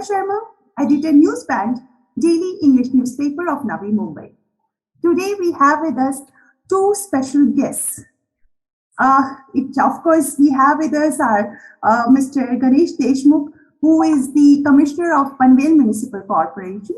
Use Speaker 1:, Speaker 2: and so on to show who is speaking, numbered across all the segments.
Speaker 1: Varda Sharma, editor Newsband, daily English newspaper of Navi Mumbai. Today we have with us two special guests. Of course, we have with us our Mr. Ganesh Deshmukh, who is the Commissioner of Panvel Municipal Corporation.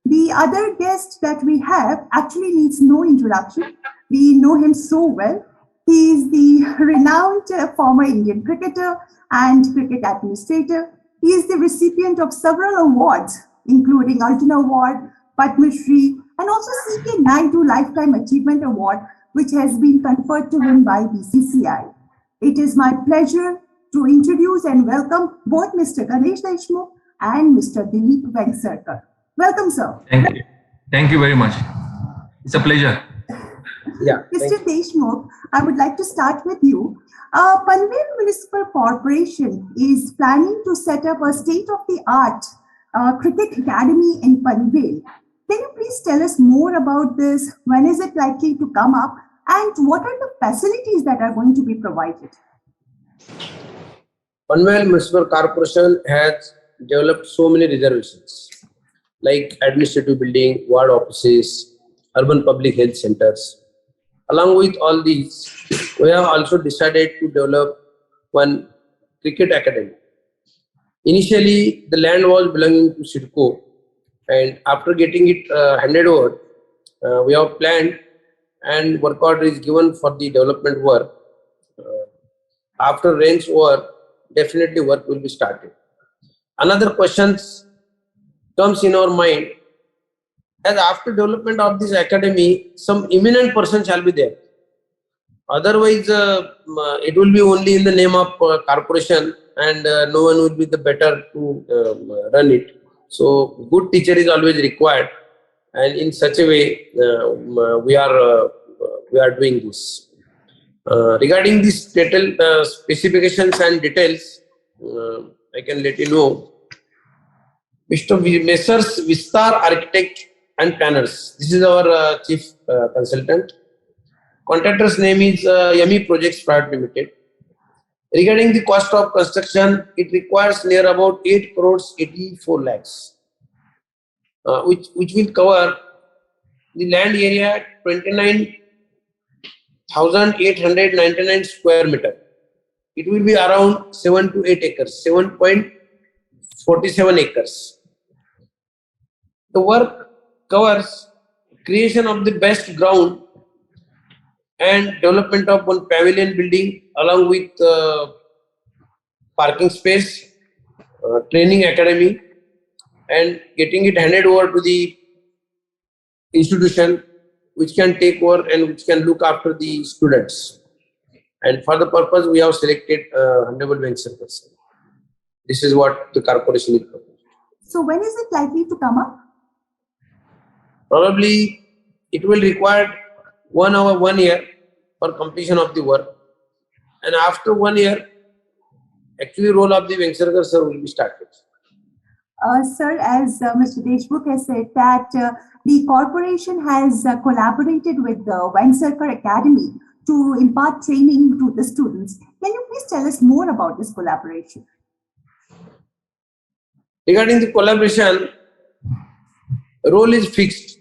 Speaker 1: The other guest that we have actually needs no introduction. We know him so well. He is the renowned former Indian cricketer and cricket administrator. He is the recipient of several awards, including Arjuna Award, Padma Shri, and also CK Naidu Lifetime Achievement Award, which has been conferred to him by BCCI. It is my pleasure to introduce and welcome both Mr. Ganesh Deshmukh and Mr. Dilip Vengsarkar. Welcome, sir.
Speaker 2: Thank you. Thank you very much. It's a pleasure.
Speaker 1: Yeah. Mr. Deshmukh, I would like to start with you. Panvel Municipal Corporation is planning to set up a state-of-the-art cricket academy in Panvel. Can you please tell us more about this? When is it likely to come up? And what are the facilities that are going to be provided?
Speaker 3: Panvel Municipal Corporation has developed so many reservations like administrative building, ward offices, urban public health centers. Along with all these, we have also decided to develop one cricket academy. Initially, the land was belonging to CIDCO, and after getting it handed over, we have planned and work order is given for the development work. After rains over, definitely work will be started. Another question comes in our mind, as after development of this academy, some eminent person shall be there. Otherwise, it will be only in the name of corporation, and no one will be the better to run it. So, good teacher is always required, and in such a way, we are doing this. Regarding these detailed specifications and details, I can let you know. Mr. Messrs. Vistar Architect and Planners. This is our chief consultant. Contractor's name is Yummy Projects Private Limited. Regarding the cost of construction, it requires near about 8 crores 84 lakhs, which will cover the land area 29,899 square meter. It will be around 7 to 8 acres, 7.47 acres. The work covers creation of the best ground and development of one pavilion building along with parking space, training academy, and getting it handed over to the institution which can take over and which can look after the students. And for the purpose, we have selected Honorable Vengsarkar. This is what the corporation is proposing.
Speaker 1: So when is it likely to come up?
Speaker 3: Probably it will require 1 year for completion of the work, and after 1 year, actually role of the Vengsarkar sir will be started.
Speaker 1: Sir, as Mr. Deshmukh has said that the corporation has collaborated with the Vengsarkar Academy to impart training to the students. Can you please tell us more about this collaboration?
Speaker 3: Regarding the collaboration, role is fixed.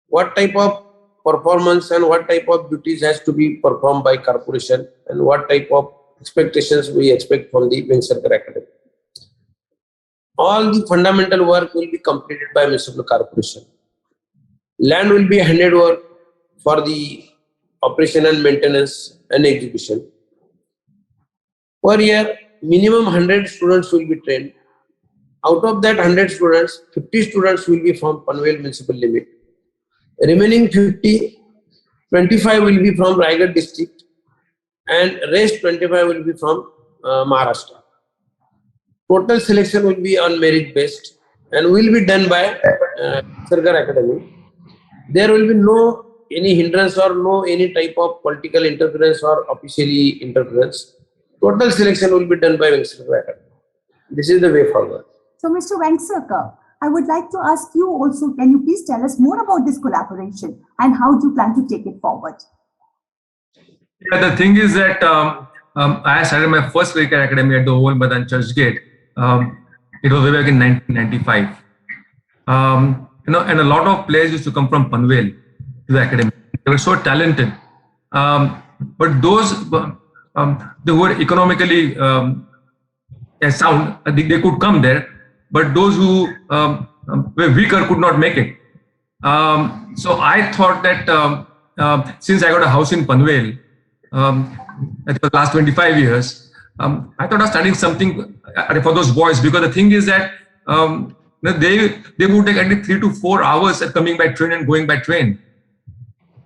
Speaker 3: What type of performance and what type of duties has to be performed by corporation and what type of expectations we expect from the Vengsarkar Academy. All the fundamental work will be completed by municipal corporation. Land will be handed over for the operation and maintenance and execution. Per year, minimum 100 students will be trained. Out of that 100 students, 50 students will be from Panvel Municipal Limit. Remaining 25 will be from Raigad district, and rest 25 will be from Maharashtra. Total selection will be on merit based and will be done by Vengsarkar Academy. There will be no any hindrance or no any type of political interference or officially interference. Total selection will be done by Vengsarkar Academy. This is the way forward.
Speaker 1: So, Mr. Vengsarkar, I would like to ask you also, can you please tell us more about this collaboration and how do you plan to take it forward?
Speaker 2: Yeah, the thing is that I started my first cricket academy at the Oval Madan Churchgate It was way back in 1995. And a lot of players used to come from Panvel to the academy. They were so talented. But those they were economically sound, they could come there. But those who were weaker could not make it. So I thought that since I got a house in Panvel, for the last 25 years, I thought of studying something for those boys, because the thing is that they would take at least 3 to 4 hours at coming by train and going by train.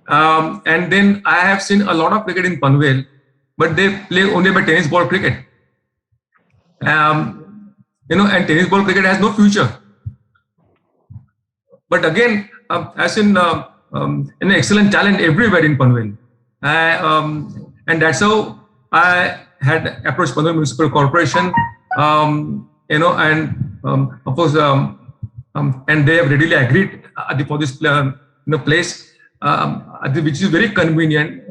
Speaker 2: And then I have seen a lot of cricket in Panvel, but they play only by tennis ball cricket. And tennis ball cricket has no future. But again, I've seen an excellent talent everywhere in Panvel. And that's how I had approached Panvel Municipal Corporation, of course, and they have readily agreed for this place, which is very convenient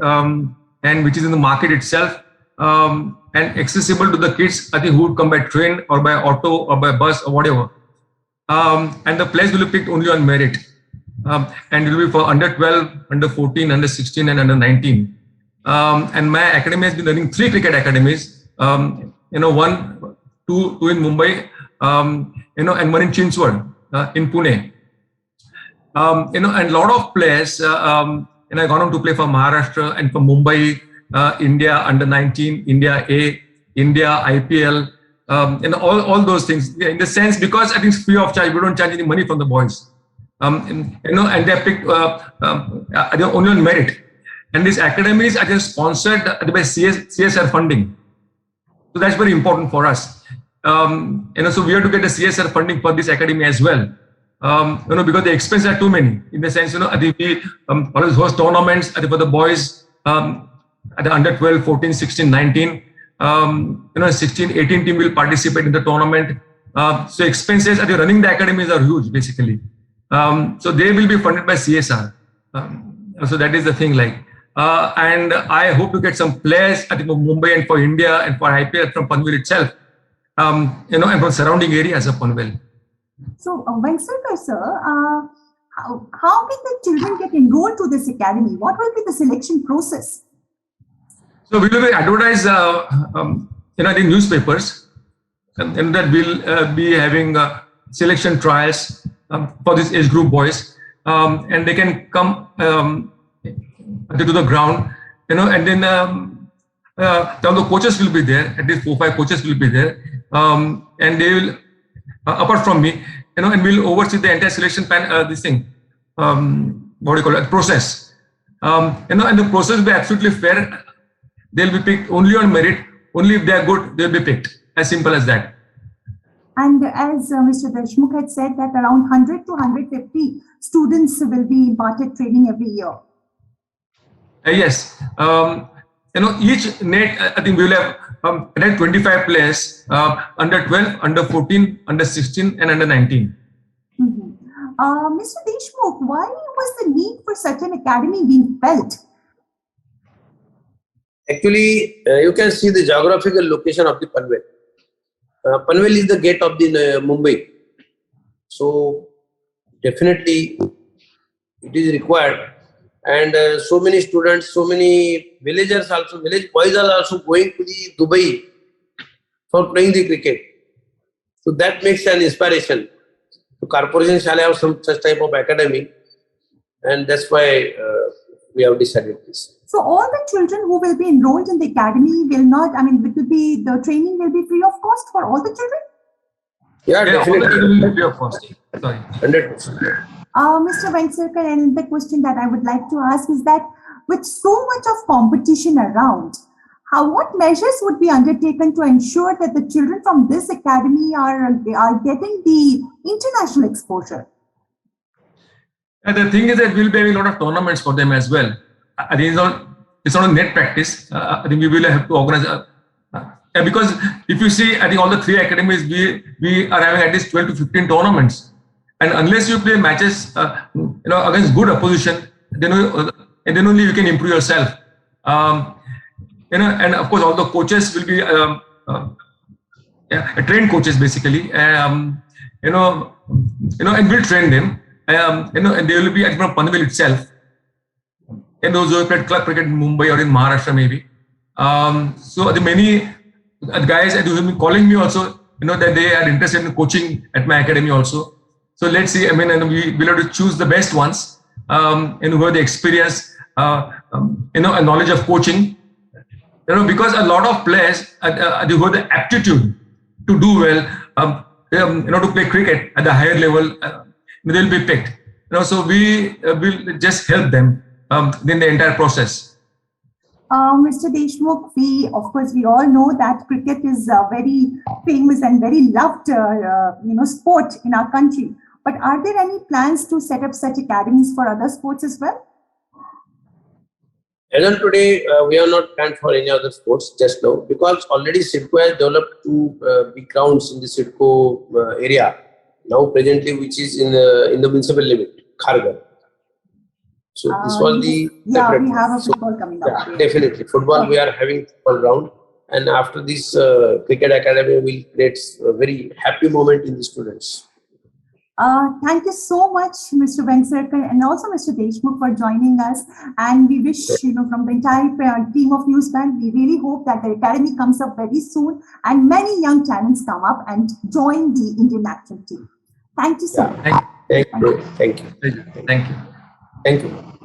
Speaker 2: and which is in the market itself, and accessible to the kids who would come by train or by auto or by bus or whatever. And the place will be picked only on merit, and it will be for under 12, under 14, under 16, and under 19. And my academy has been running 3 cricket academies. Two in Mumbai, and one in Chinswad, in Pune. And a lot of players, I gone on to play for Maharashtra and for Mumbai, India under 19, India A, India IPL, and all those things. In the sense, because I think it's free of charge, we don't charge any money from the boys. And they're picked they're only on merit. And these academies are just sponsored by CSR funding. So that's very important for us. So we have to get the CSR funding for this academy as well. Because the expenses are too many. In the sense, we always host tournaments for the boys at the under 12, 14, 16, 19. 16, 18 team will participate in the tournament. So expenses at running the academies are huge, basically. So they will be funded by CSR. So that is the thing, and I hope to get some players for Mumbai and for India and for IPL from Panvel itself, and from surrounding areas of Panvel.
Speaker 1: So, Vengsarkar sir, how can the children get enrolled to this academy? What will be the selection process?
Speaker 2: So we will be advertised in the newspapers, and that we'll be having selection trials for this age group boys, and they can come to the ground, and then the coaches will be there. At least 4 or 5 coaches will be there, and they will, apart from me, and we'll oversee the entire selection process. And the process will be absolutely fair. They'll be picked only on merit. Only if they are good, they'll be picked. As simple as that.
Speaker 1: And as Mr. Deshmukh had said, that around 100 to 150 students will be imparted training every year.
Speaker 2: Yes. Each net, I think we will have 25 players, under 12, under 14, under 16, and under 19.
Speaker 1: Mr. Deshmukh, why was the need for such an academy being felt?
Speaker 3: Actually, you can see the geographical location of the Panvel. Panvel is the gate of the Mumbai. So, definitely, it is required. And so many students, so many villagers also, village boys are also going to the Dubai for playing the cricket. So that makes an inspiration. So corporation shall have some such type of academy, and that's why we have decided this.
Speaker 1: So all the children who will be enrolled in the academy will not, the training will be free of cost for all the children?
Speaker 3: Yeah, definitely.
Speaker 2: Will be free of cost. Sorry.
Speaker 3: 100%.
Speaker 1: Mr. Vengsarkar, and the question that I would like to ask is that with so much of competition around, what measures would be undertaken to ensure that the children from this academy are getting the international exposure?
Speaker 2: And the thing is that we'll be having a lot of tournaments for them as well. I think it's not a net practice. I think we will have to organize. Because if you see, I think all the 3 academies, we are having at least 12 to 15 tournaments. And unless you play matches, against good opposition, then only you can improve yourself. And of course, all the coaches will be trained coaches basically. And we'll train them. And they will be at Panvel itself. And those who played club cricket in Mumbai or in Maharashtra maybe. So the many guys who have been calling me also, that they are interested in coaching at my academy also. So let's see. I mean, and we'll have to choose the best ones, and who have the experience, and knowledge of coaching. Because a lot of players who have the aptitude to do well, to play cricket at the higher level, they'll be picked. So we will just help them in the entire process.
Speaker 1: Mr. Deshmukh, we all know that cricket is a very famous and very loved, sport in our country. But are there any plans to set up such academies for other sports as well?
Speaker 3: As of today, we have not planned for any other sports just now, because already CIDCO has developed 2 big grounds in the CIDCO area now presently, which is in the municipal limit, Kharghar. So this was the separate.
Speaker 1: We have a football coming up.
Speaker 3: Yeah, definitely football. We are having football ground, and after this cricket academy will create a very happy moment in the students.
Speaker 1: Thank you so much, Mr. Vengsarkar, and also Mr. Deshmukh for joining us. And we wish, from the entire team of Newsband, we really hope that the academy comes up very soon and many young talents come up and join the Indian national team. Thank you so much.
Speaker 3: Thank you.
Speaker 2: Thank you.
Speaker 3: Thank you.